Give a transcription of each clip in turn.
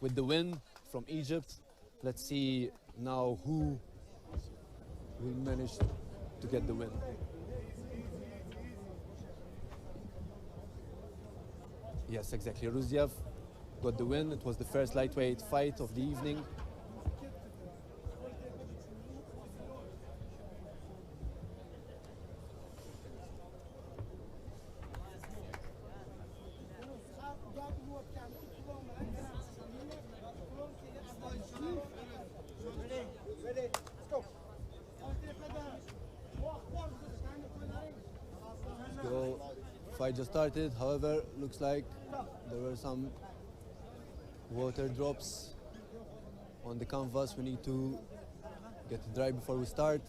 with the win from Egypt. Let's see now who will manage to get the win. Yes, exactly. Ruziev got the win. It was the first lightweight fight of the evening. So, fight just started. However, looks like there were some water drops on the canvas. We need to get it dry before we start.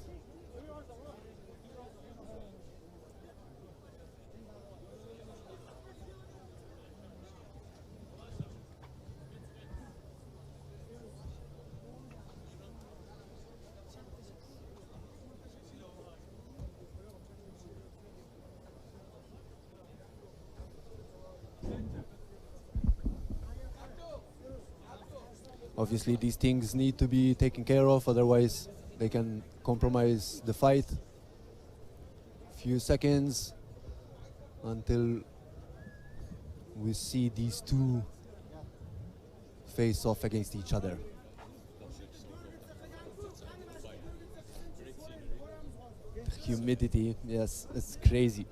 Obviously, these things need to be taken care of, otherwise they can compromise the fight. Few seconds until we see these two face off against each other. The humidity, yes, it's crazy.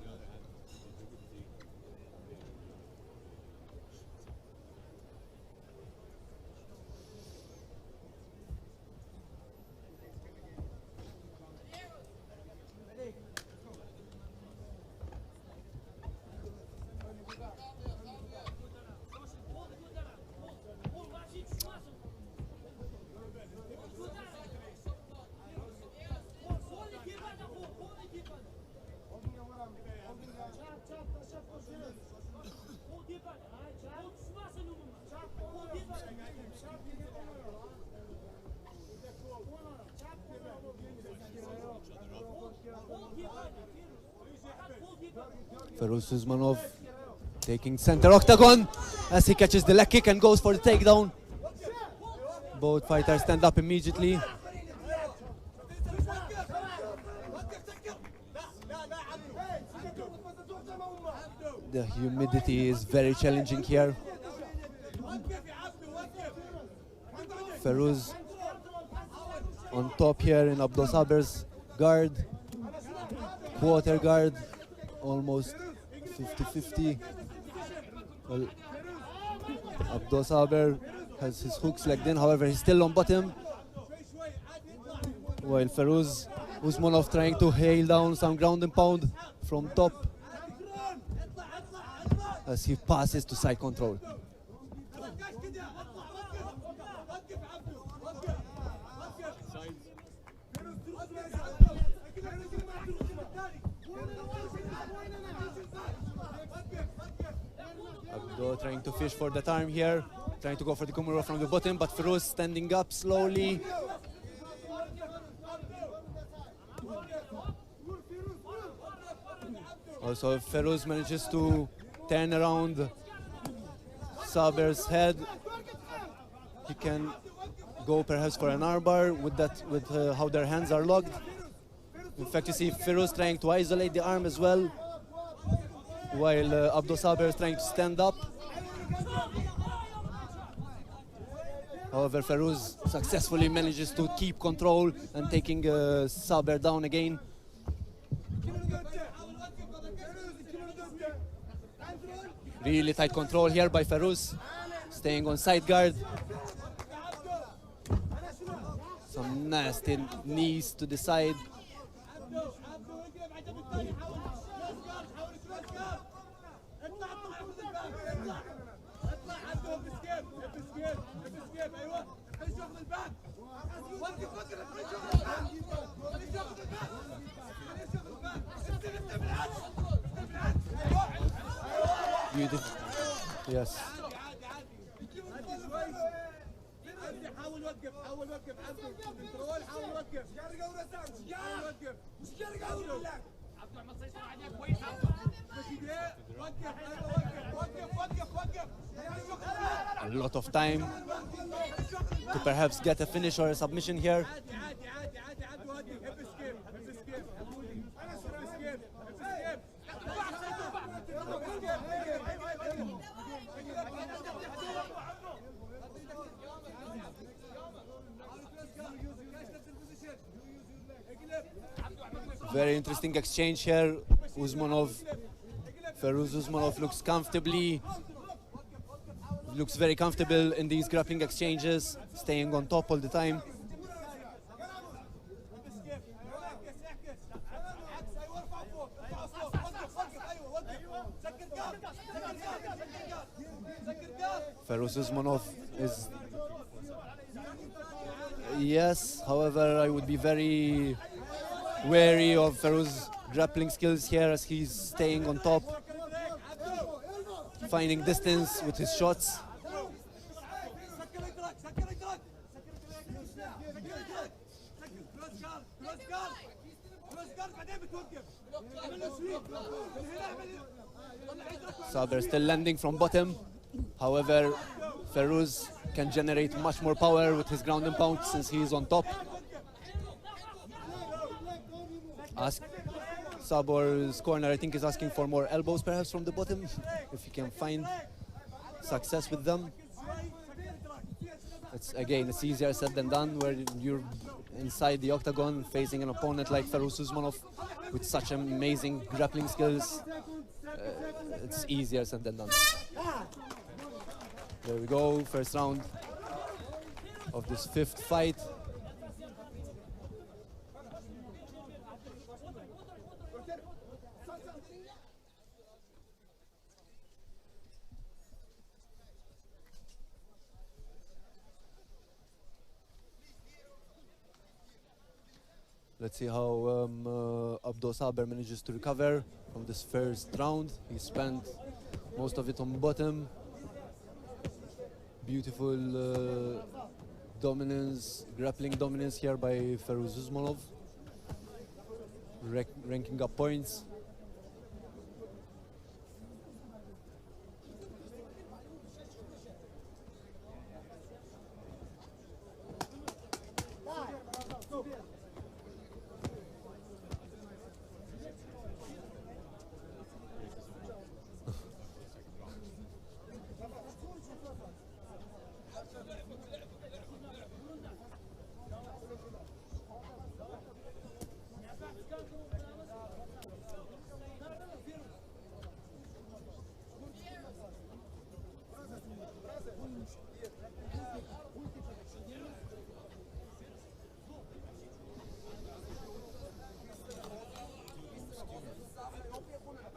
Feruz Usmanov taking center octagon as he catches the leg kick and goes for the takedown. Both fighters stand up immediately. The humidity is very challenging here. Feruz on top here in Abdel Saber's guard, quarter guard, almost 50-50. Well, Abdel Saber has his hooks legged in, however he's still on bottom. While Feruz Usmanov trying to hail down some ground and pound from top as he passes to side control. Abdo trying to fish for the time here, trying to go for the Kumura from the bottom, but Feruz standing up slowly. Also, if Feruz manages to turn around Saber's head, he can go perhaps for an armbar with how their hands are locked. In fact, you see Feruz trying to isolate the arm as well, while Abdel Saber is trying to stand up. However, Feruz successfully manages to keep control and taking Saber down again. Really tight control here by Feruz, staying on side guard. Some nasty knees to the side. Beautiful. Yes. A lot of time to perhaps get a finish or a submission here. Very interesting exchange here. Feruz Usmanov looks very comfortable in these grappling exchanges, staying on top all the time. Feruz Usmanov is... Yes, however, I would be very wary of Feruz's grappling skills here as he's staying on top, finding distance with his shots. Saber still landing from bottom. However, Feruz can generate much more power with his ground and pound since he is on top. Saber's corner, I think, is asking for more elbows perhaps from the bottom, if he can find success with them. It's easier said than done where you're inside the octagon facing an opponent like Feruz Usmanov with such amazing grappling skills. It's easier said than done. There we go, first round of this fifth fight. Let's see how Abdo Saber manages to recover from this first round. He spent most of it on bottom. Beautiful dominance, grappling dominance here by Feruz Usmanov. Ranking up points.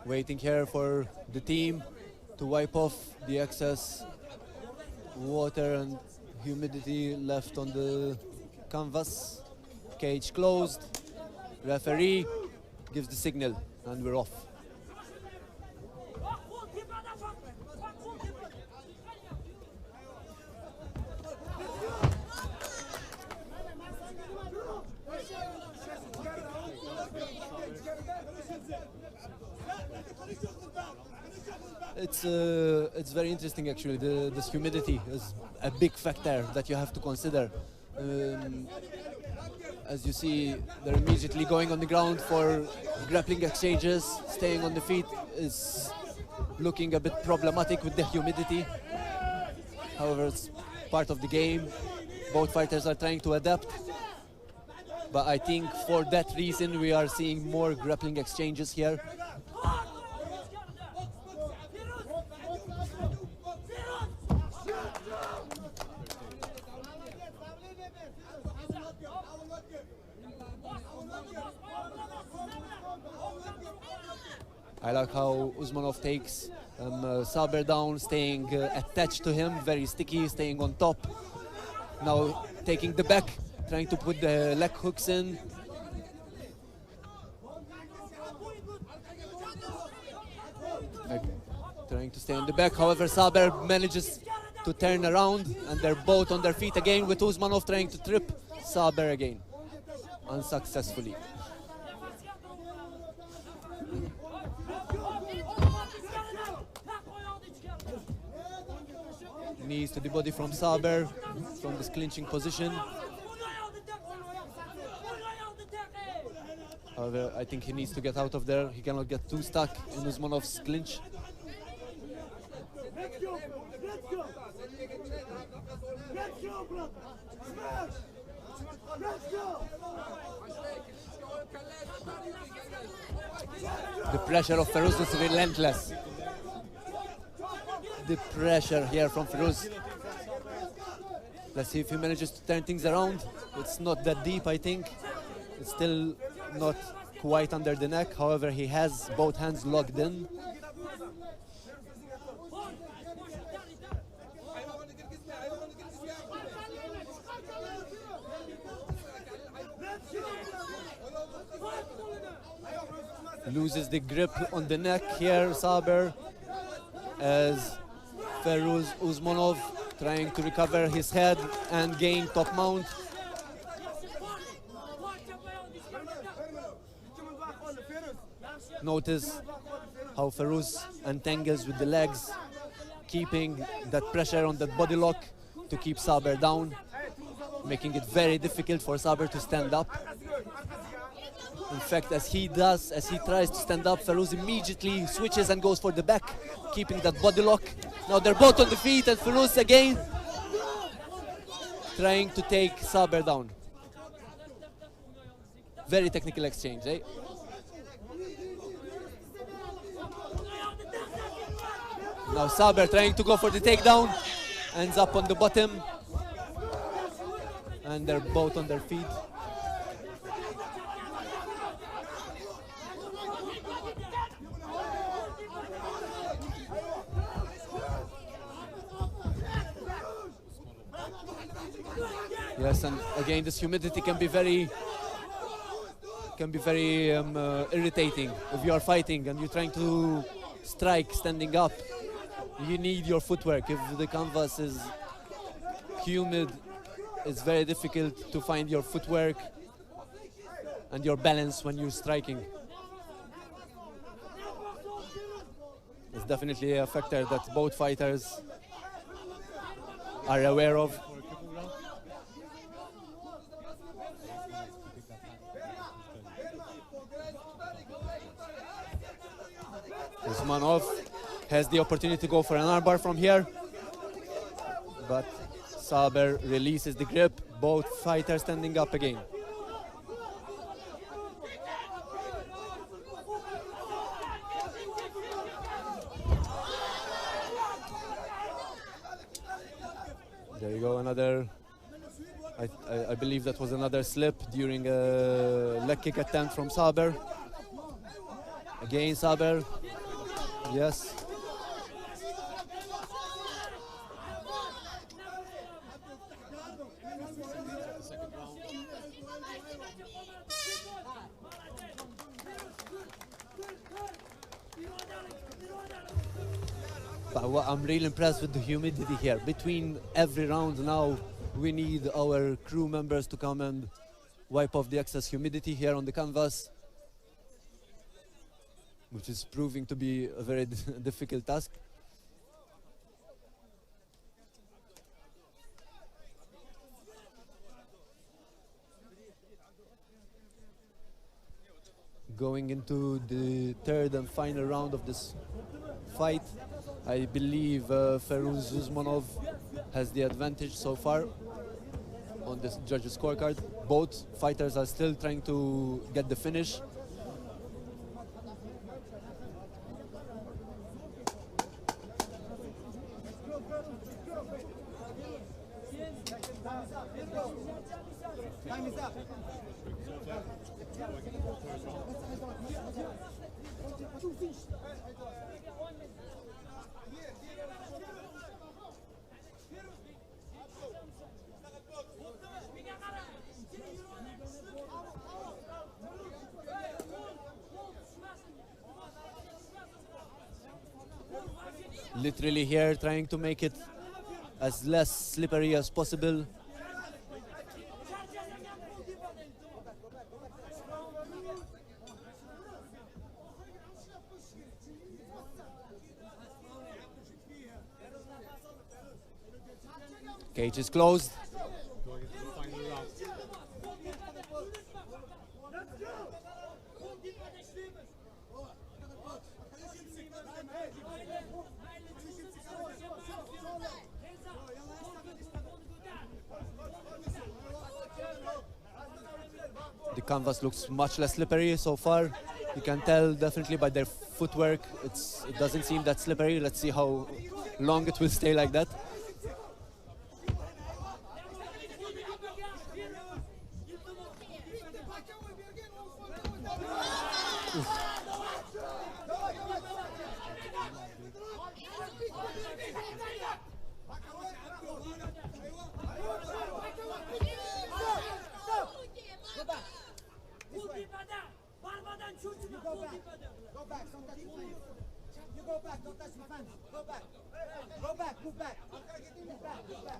Waiting here for the team to wipe off the excess water and humidity left on the canvas. Cage closed. Referee gives the signal and we're off. It's very interesting actually. This humidity is a big factor that you have to consider. As you see, they're immediately going on the ground for grappling exchanges. Staying on the feet is looking a bit problematic with the humidity. However, it's part of the game. Both fighters are trying to adapt. But I think for that reason, we are seeing more grappling exchanges here. I like how Usmanov takes Saber down, staying attached to him, very sticky, staying on top. Now taking the back, trying to put the leg hooks in. Trying to stay on the back, however Saber manages to turn around and they're both on their feet again with Usmanov trying to trip Saber again, unsuccessfully. Knees to the body from Saber from this clinching position. However, I think he needs to get out of there. He cannot get too stuck in Usmanov's clinch. The pressure of Feruz is relentless. The pressure here from Feruz. Let's see if he manages to turn things around. It's not that deep, I think. It's still not quite under the neck. However, he has both hands locked in. Loses the grip on the neck here, Saber, as Feruz Usmanov trying to recover his head and gain top mount. Notice how Feruz entangles with the legs, keeping that pressure on that body lock to keep Saber down, making it very difficult for Saber to stand up. In fact, as he tries to stand up, Feruz immediately switches and goes for the back, keeping that body lock. Now they're both on the feet, and Feruz again trying to take Saber down. Very technical exchange, eh? Now Saber trying to go for the takedown, ends up on the bottom, and they're both on their feet. Yes, and again, this humidity can be very irritating if you are fighting and you're trying to strike standing up. You need your footwork. If the canvas is humid, it's very difficult to find your footwork and your balance when you're striking. It's definitely a factor that both fighters are aware of. Usmanov has the opportunity to go for an armbar from here, but Saber releases the grip. Both fighters standing up again. There you go, another, I believe that was another slip during a leg kick attempt from Saber. Again, Saber. Yes. But I'm really impressed with the humidity here. Between every round now, we need our crew members to come and wipe off the excess humidity here on the canvas, which is proving to be a very difficult task. Going into the third and final round of this fight, I believe Feruz Usmanov has the advantage so far on this judges' scorecard. Both fighters are still trying to get the finish. Time is up. Literally here trying to make it as less slippery as possible. Cage is closed. Going into the final round. The canvas looks much less slippery so far. You can tell definitely by their footwork. It doesn't seem that slippery. Let's see how long it will stay like that.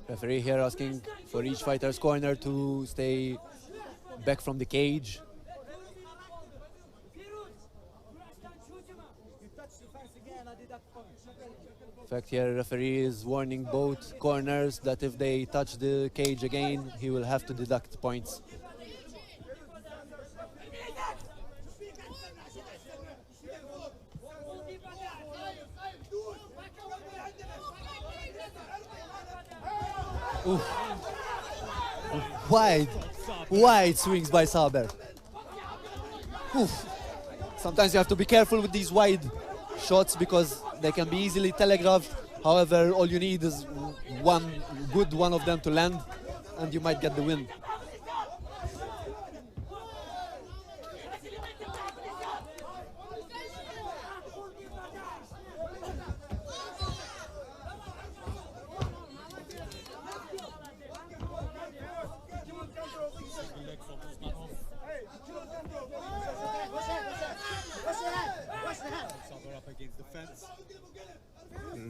Referee here asking for each fighter's corner to stay back from the cage. In fact, here referee is warning both corners that if they touch the cage again, he will have to deduct points. Oof. Wide swings by Saber. Oof. Sometimes you have to be careful with these wide shots because they can be easily telegraphed. However, all you need is one of them to land and you might get the win.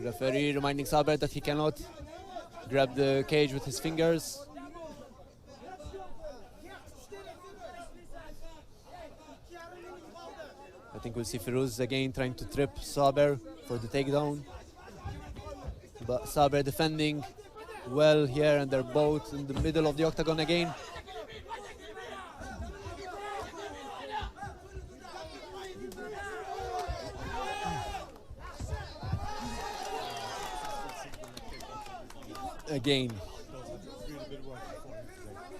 Referee reminding Saber that he cannot grab the cage with his fingers. I think we'll see Feruz again trying to trip Saber for the takedown. But Saber defending well here, and they're both in the middle of the octagon again. Again,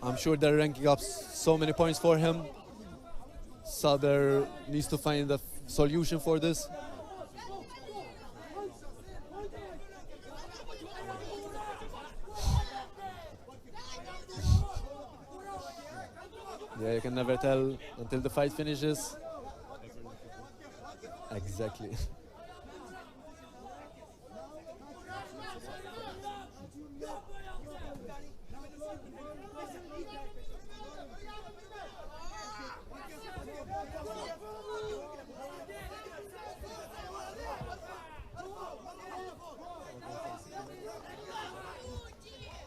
I'm sure they're ranking up so many points for him. Saber needs to find a solution for this. Yeah, you can never tell until the fight finishes. Exactly.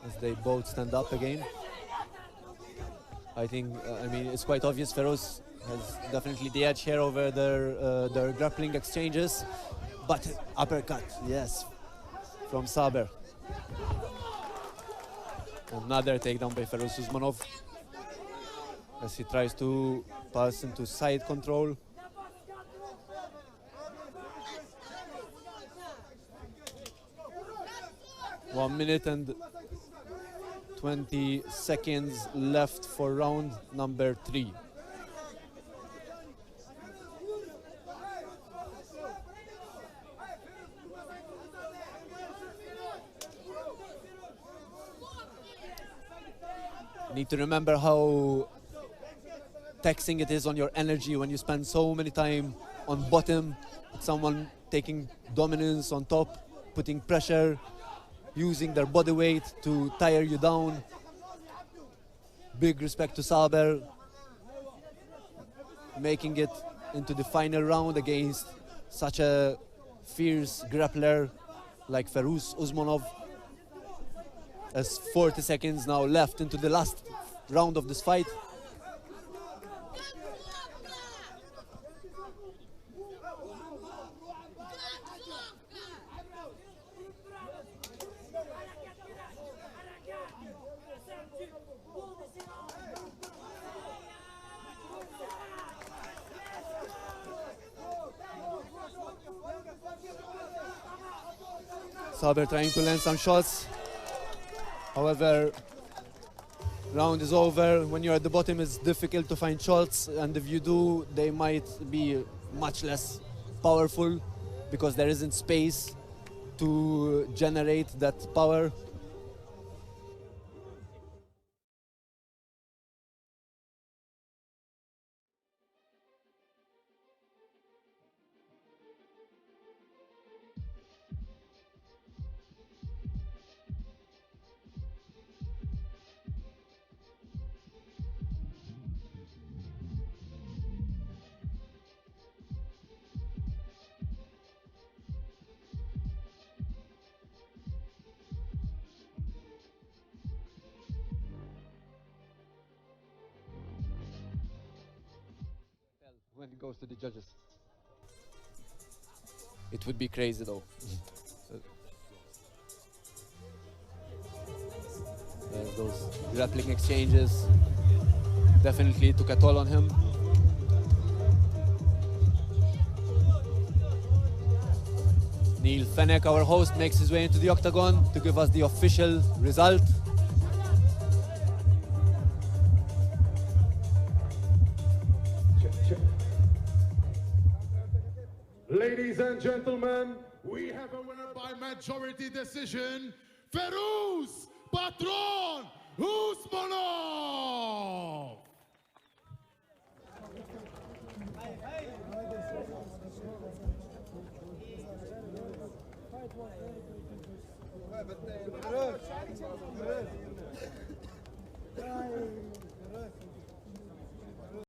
As they both stand up again. I think, I mean, it's quite obvious Feruz has definitely the edge here over their grappling exchanges. But uppercut, yes, from Saber. Another takedown by Feruz Usmanov as he tries to pass into side control. One minute and 20 seconds left for round number 3. Need to remember how taxing it is on your energy when you spend so many time on bottom, someone taking dominance on top, putting pressure, using their body weight to tire you down. Big respect to Saber, making it into the final round against such a fierce grappler like Feruz Usmanov. As 40 seconds now left into the last round of this fight. Saber trying to land some shots. However, round is over. When you're at the bottom, it's difficult to find shots, and if you do, they might be much less powerful because there isn't space to generate that power. When it goes to the judges. It would be crazy though. Those grappling exchanges definitely took a toll on him. Neil Fennec, our host, makes his way into the octagon to give us the official result. Ladies and gentlemen, we have a winner by majority decision, Feruz Patron Usmanov.